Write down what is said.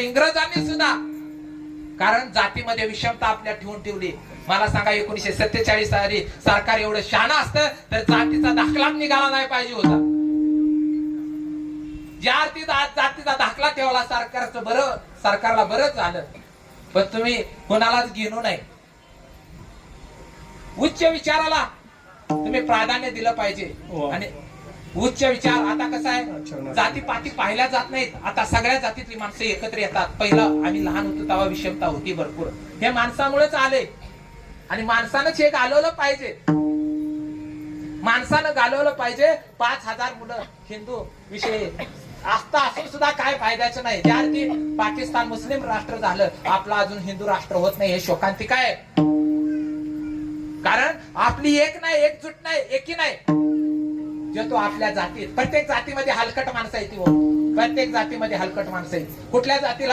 इंग्रजांनी सुद्धा, कारण जातीमध्ये विषमता आपल्या ठेवली. मला सांगा 1947 साली सरकार एवढं शहाणा असतं तर जातीचा दाखला निघाला नाही पाहिजे होता. ज्या अर्थी जातीचा दाखला ठेवला सरकारला बरंच झालं. पण तुम्ही कोणालाच घेणू नाही. उच्च विचाराला तुम्ही प्राधान्य दिलं पाहिजे. आणि उच्च विचार आता कसं आहे, जातीपाती पाहिल्या जात नाहीत. आता सगळ्या जातीतली माणसं एकत्र येतात. पहिलं आम्ही लहान होतो तेव्हा विषमता होती भरपूर. हे माणसामुळेच आले आणि माणसानंच हे घालवलं पाहिजे. माणसानं घालवलं पाहिजे. 5000 मुलं हिंदू विषयी आस्था असून सुद्धा काय फायद्याचं नाही. ज्या अर्थी पाकिस्तान मुस्लिम राष्ट्र झालं, आपला अजून हिंदू राष्ट्र होत नाही, हे शोकांतिक आहे. कारण आपली एकजूट नाही, एकी नाही. जे तो आपल्या जातीत, प्रत्येक जातीमध्ये हलकट माणसं आहेत. प्रत्येक जातीमध्ये हलकट माणसं आहेत. कुठल्या जातीला